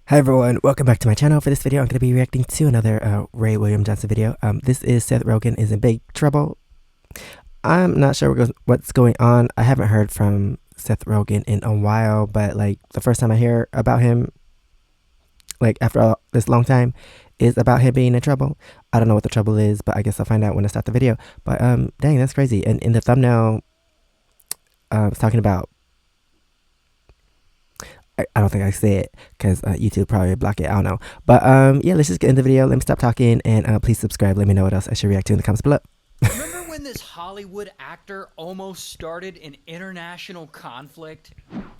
Hi everyone, welcome back to my channel. For this video, I'm going to be reacting to another Ray William Johnson video. This is Seth Rogen is in big trouble. I'm not sure what's going on. I haven't heard from Seth Rogen in a while, but like the first time I hear about him, like after all this long time, is about him being in trouble. I don't know what the trouble is, but I guess I'll find out when I start the video. But dang, that's crazy. And in the thumbnail, it's talking about, I don't think I say it because YouTube probably block it. I don't know. But yeah, let's just get into the video. Let me stop talking and please subscribe. Let me know what else I should react to in the comments below. Remember when this Hollywood actor almost started an international conflict?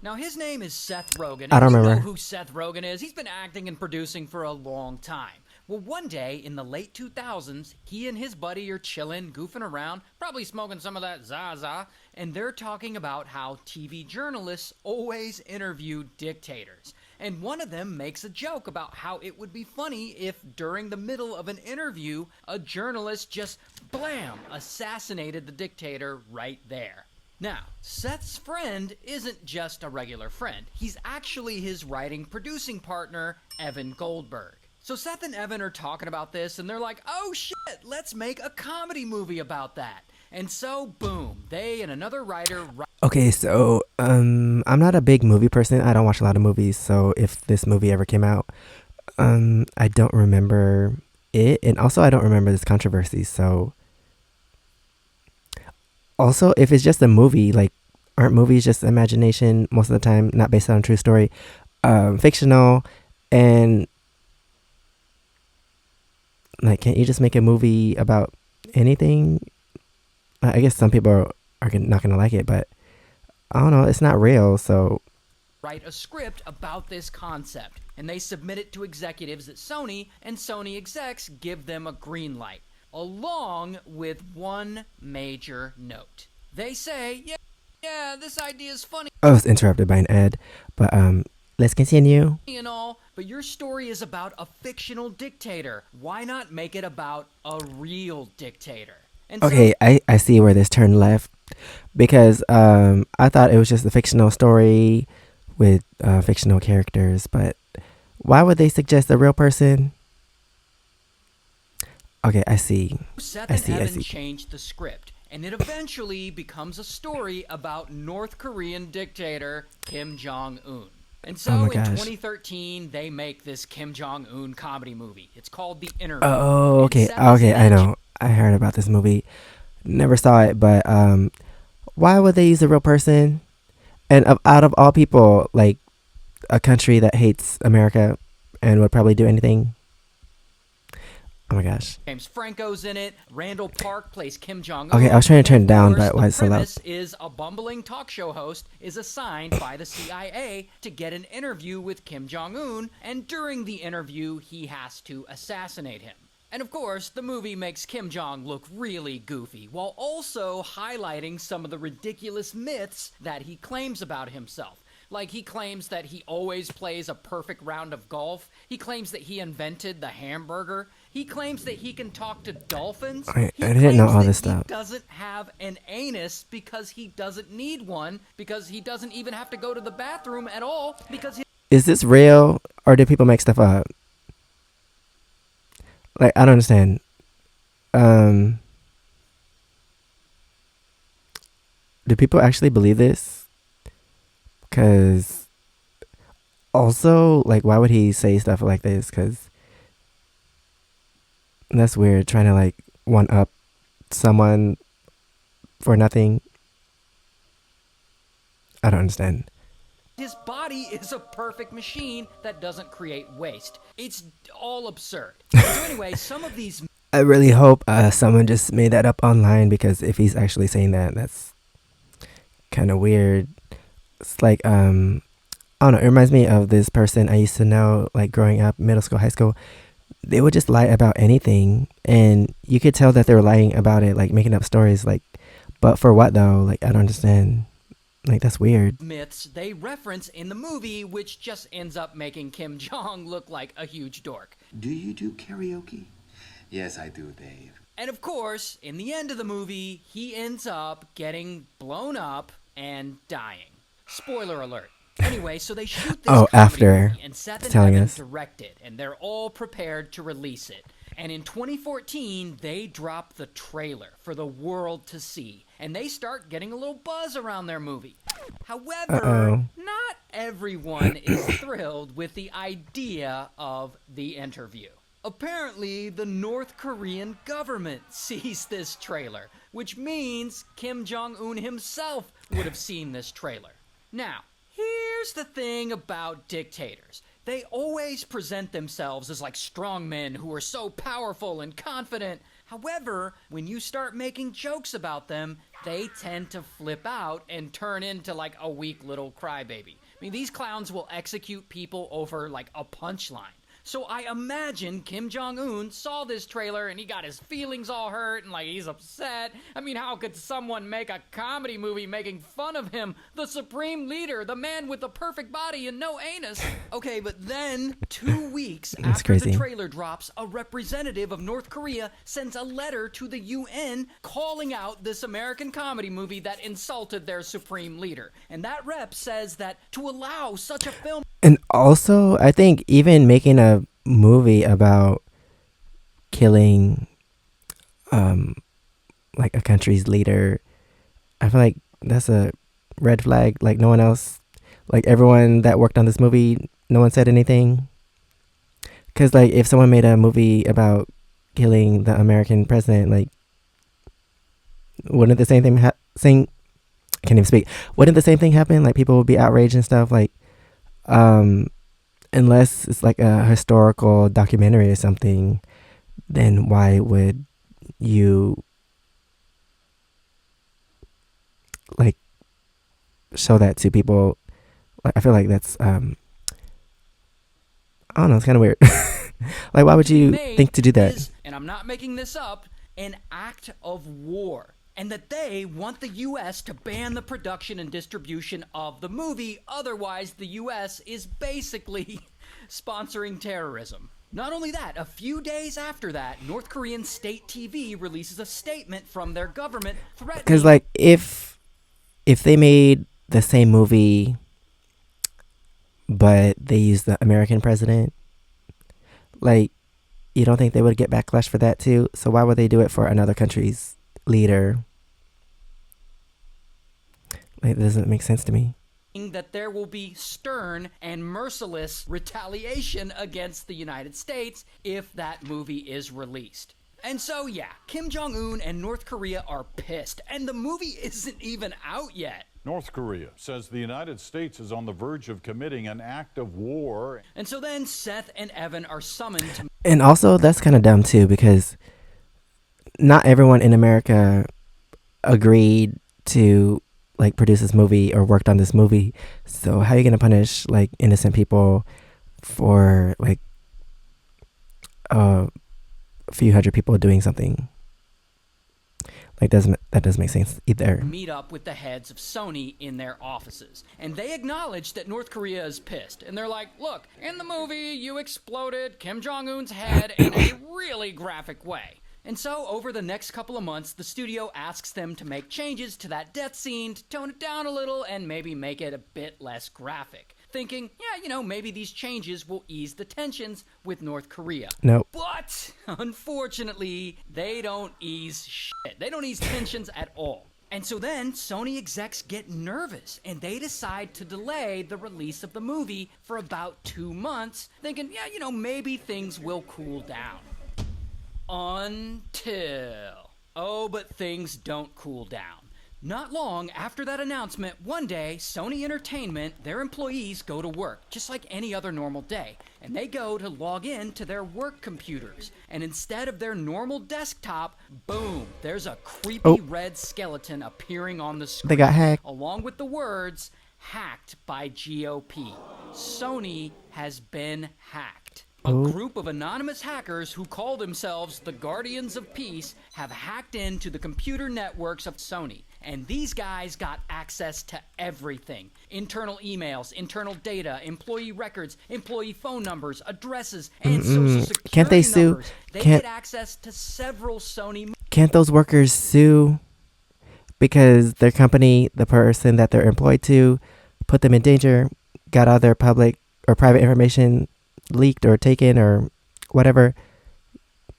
Now his name is Seth Rogen. I don't You remember. know who Seth Rogen is. He's been acting and producing for a long time. Well, one day in the late 2000s, he and his buddy are chilling, goofing around, probably smoking some of that Zaza, and they're talking about how TV journalists always interview dictators. And one of them makes a joke about how it would be funny if during the middle of an interview, a journalist just, blam, assassinated the dictator right there. Now, Seth's friend isn't just a regular friend. He's actually his writing-producing partner, Evan Goldberg. So Seth and Evan are talking about this, and they're like, oh shit, let's make a comedy movie about that. And so, boom, they and another writer... Okay, so I'm not a big movie person. I don't watch a lot of movies, so if this movie ever came out, I don't remember it, and also I don't remember this controversy. So also, if it's just a movie, like, aren't movies just imagination most of the time, not based on a true story, fictional, and like, can't you just make a movie about anything? I guess some people are not gonna like it, but I don't know, it's not real, so... Write a script about this concept, and they submit it to executives at Sony, and Sony execs give them a green light, along with one major note. They say, yeah, this idea is funny. I was interrupted by an ad, but let's continue. And all, but your story is about a fictional dictator. Why not make it about a real dictator? And okay, I see where this turned left, because I thought it was just a fictional story with fictional characters, but why would they suggest a real person? Okay, I see. Seth and Evan changed the script, and it eventually becomes a story about North Korean dictator Kim Jong-un. And so in 2013, they make this Kim Jong-un comedy movie. It's called The Interview. Oh, okay, I know. I heard about this movie. Never saw it, but why would they use a real person? And out of all people, like a country that hates America and would probably do anything. Oh my gosh. James Franco's in it. Randall Park plays Kim Jong-un. Okay, I was trying to turn it down, but why is it so loud? The premise is a bumbling talk show host is assigned by the CIA to get an interview with Kim Jong-un, and during the interview, he has to assassinate him. And of course, the movie makes Kim Jong look really goofy, while also highlighting some of the ridiculous myths that he claims about himself. Like, he claims that he always plays a perfect round of golf. He claims that he invented the hamburger. He claims that he can talk to dolphins. I didn't know all this stuff. He doesn't have an anus because he doesn't need one, because he doesn't even have to go to the bathroom at all, because... Is this real, or do people make stuff up? Like, I don't understand. Do people actually believe this? Because also, like, why would he say stuff like this? Because that's weird, trying to like one up someone for nothing. I don't understand. His body is a perfect machine that doesn't create waste. It's all absurd. So anyway, some of these... I really hope someone just made that up online, because if he's actually saying that, that's kind of weird. It's like, I don't know, it reminds me of this person I used to know, like growing up, middle school, high school. They would just lie about anything, and you could tell that they were lying about it, like making up stories, like, but for what though? Like, I don't understand. Like, that's weird. Myths they reference in the movie, which just ends up making Kim Jong look like a huge dork. Do you do karaoke? Yes, I do, Dave. And of course, in the end of the movie, he ends up getting blown up and dying. Spoiler alert. Anyway, so they shoot this Oh, comedy after movie, and Seth and telling Evan us. direct it, and they're all prepared to release it. And in 2014, they drop the trailer for the world to see, and they start getting a little buzz around their movie. However, not everyone is thrilled with the idea of the interview. Apparently, the North Korean government sees this trailer, which means Kim Jong-un himself would have seen this trailer. Now, here's the thing about dictators. They always present themselves as like strong men who are so powerful and confident. However, when you start making jokes about them, they tend to flip out and turn into like a weak little crybaby. I mean, these clowns will execute people over like a punchline. So I imagine Kim Jong-un saw this trailer and he got his feelings all hurt and like he's upset. I mean, how could someone make a comedy movie making fun of him, the supreme leader, the man with the perfect body and no anus? Okay, but then 2 weeks after crazy. the trailer drops, a representative of North Korea sends a letter to the UN calling out this American comedy movie that insulted their supreme leader. And that rep says that to allow such a film... And also, I think even making a movie about killing like a country's leader, I feel like that's a red flag. Like no one else, like everyone that worked on this movie, no one said anything. Because like if someone made a movie about killing the American president, like wouldn't the same thing I can't even speak. Wouldn't the same thing happen? Like people would be outraged and stuff. Like unless it's like a historical documentary or something, then why would you like show that to people? Like I feel like that's I don't know, it's kind of weird. Like why would you think to do that? Is, and I'm not making this up, an act of war. And that they want the U.S. to ban the production and distribution of the movie. Otherwise, the U.S. is basically sponsoring terrorism. Not only that, a few days after that, North Korean state TV releases a statement from their government threatening... Because, like, if they made the same movie, but they used the American president, like, you don't think they would get backlash for that, too? So why would they do it for another country's leader? Like, it doesn't make sense to me. That there will be stern and merciless retaliation against the United States if that movie is released. And so, yeah, Kim Jong-un and North Korea are pissed, and the movie isn't even out yet. North Korea says the United States is on the verge of committing an act of war. And so then Seth and Evan are summoned to... And also, that's kind of dumb, too, because not everyone in America agreed to like produce this movie or worked on this movie. So how are you going to punish like innocent people for like a few hundred people doing something? Like that doesn't make sense either. Meet up with the heads of Sony in their offices, and they acknowledge that North Korea is pissed, and they're like, look, in the movie you exploded Kim Jong-un's head in a really graphic way. And so, over the next couple of months, the studio asks them to make changes to that death scene, to tone it down a little, and maybe make it a bit less graphic. Thinking, yeah, you know, maybe these changes will ease the tensions with North Korea. Nope. But, unfortunately, they don't ease shit. They don't ease tensions at all. And so then, Sony execs get nervous, and they decide to delay the release of the movie for about 2 months, thinking, yeah, you know, maybe things will cool down. Until... Oh, but things don't cool down. Not long after that announcement, one day, Sony Entertainment, their employees go to work, just like any other normal day. And they go to log in to their work computers. And instead of their normal desktop, boom, there's a creepy red skeleton appearing on the screen. They got hacked. Along with the words, hacked by GOP. Sony has been hacked. A group of anonymous hackers who call themselves the Guardians of Peace have hacked into the computer networks of Sony. And these guys got access to everything. Internal emails, internal data, employee records, employee phone numbers, addresses, and social security Can't they sue? numbers. They get access to several Sony... Can't those workers sue because their company, the person that they're employed to, put them in danger? got all their public or private information leaked or taken or whatever,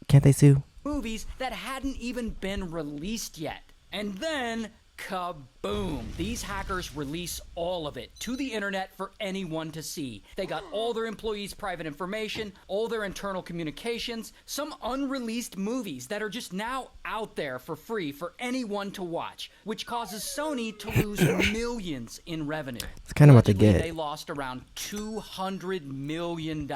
can't they sue? Movies that hadn't even been released yet. And then, kaboom! These hackers release all of it to the internet for anyone to see. They got all their employees' private information, all their internal communications, some unreleased movies that are just now out there for free for anyone to watch, which causes Sony to lose millions in revenue. It's kind of what they Allegedly, get. They lost around $200 million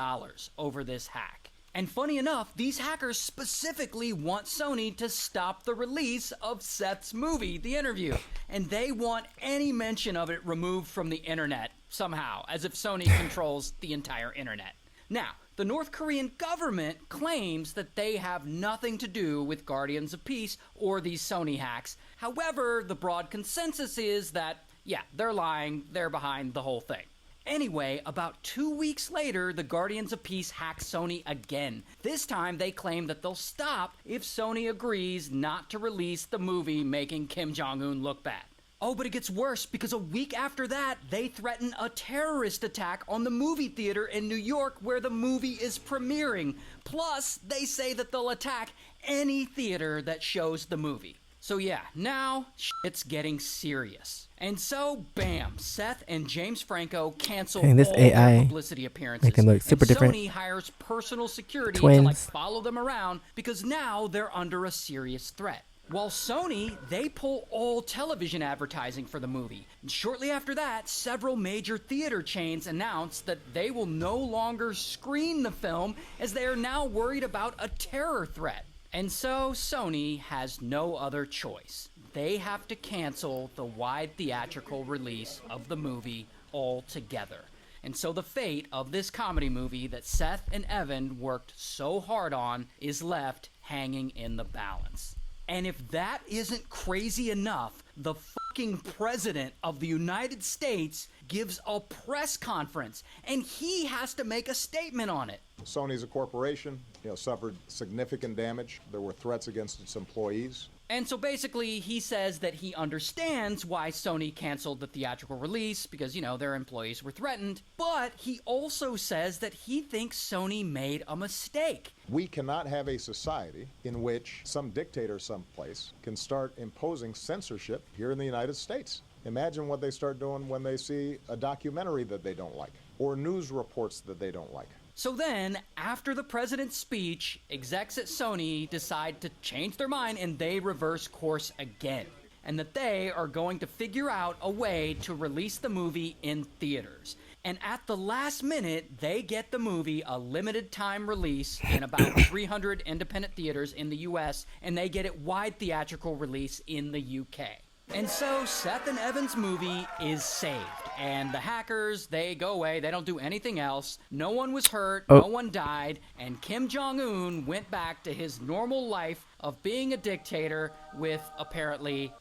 over this hack. And funny enough, these hackers specifically want Sony to stop the release of Seth's movie, The Interview. And they want any mention of it removed from the internet somehow, as if Sony controls the entire internet. Now, the North Korean government claims that they have nothing to do with Guardians of Peace or these Sony hacks. However, the broad consensus is that, yeah, they're lying, they're behind the whole thing. Anyway, about 2 weeks later, the Guardians of Peace hack Sony again. This time, they claim that they'll stop if Sony agrees not to release the movie making Kim Jong-un look bad. Oh, but it gets worse, because a week after that, they threaten a terrorist attack on the movie theater in New York where the movie is premiering. Plus, they say that they'll attack any theater that shows the movie. So yeah, now shit's getting serious. And so, bam, Seth and James Franco cancel And this all AI their publicity appearances. make them look super and different. Sony hires personal security to Twins. follow them around because now they're under a serious threat. While Sony, they pull all television advertising for the movie. And shortly after that, several major theater chains announced that they will no longer screen the film as they are now worried about a terror threat. And so Sony has no other choice. They have to cancel the wide theatrical release of the movie altogether. And so the fate of this comedy movie that Seth and Evan worked so hard on is left hanging in the balance. And if that isn't crazy enough, the fucking president of the United States gives a press conference and he has to make a statement on it. Sony's a corporation, suffered significant damage. There were threats against its employees. And so basically, he says that he understands why Sony canceled the theatrical release because, their employees were threatened. But he also says that he thinks Sony made a mistake. We cannot have a society in which some dictator someplace can start imposing censorship here in the United States. Imagine what they start doing when they see a documentary that they don't like or news reports that they don't like. So then, after the president's speech, execs at Sony decide to change their mind and they reverse course again. And that they are going to figure out a way to release the movie in theaters. And at the last minute, they get the movie a limited time release in about 300 independent theaters in the US, and they get it wide theatrical release in the UK. And so Seth and Evan's movie is saved. And the hackers, they go away. They don't do anything else. No one was hurt. No one died. And Kim Jong-un went back to his normal life of being a dictator with apparently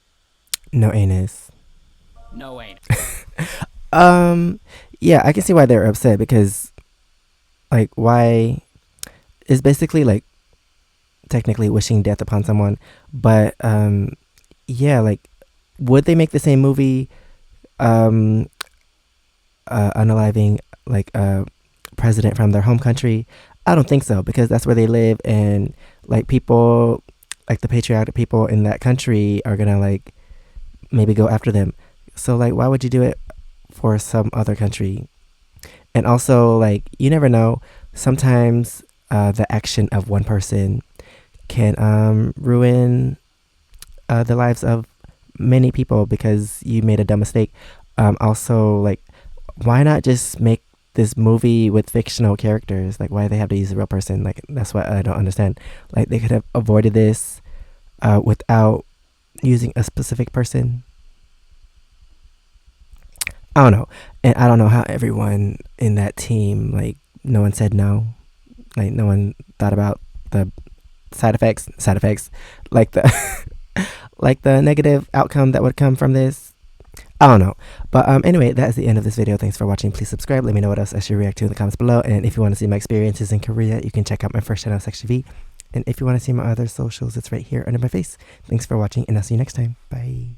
No anus. no anus. Yeah, I can see why they're upset because, why is basically technically wishing death upon someone, but yeah, would they make the same movie, unaliving a president from their home country? I don't think so, because that's where they live, and people, the patriotic people in that country are gonna maybe go after them. So why would you do it for some other country? And also you never know, sometimes the action of one person can ruin the lives of many people because you made a dumb mistake. Also, why not just make this movie with fictional characters? Why do they have to use a real person? That's what I don't understand. They could have avoided this without using a specific person. I don't know. And I don't know how everyone in that team, no one said no. No one thought about the side effects, the the negative outcome that would come from this. I don't know. But anyway, that is the end of this video. Thanks for watching. Please subscribe. Let me know what else I should react to in the comments below. And if you want to see my experiences in Korea, you can check out my first channel, SEKSHI. And if you want to see my other socials, it's right here under my face. Thanks for watching, and I'll see you next time. Bye.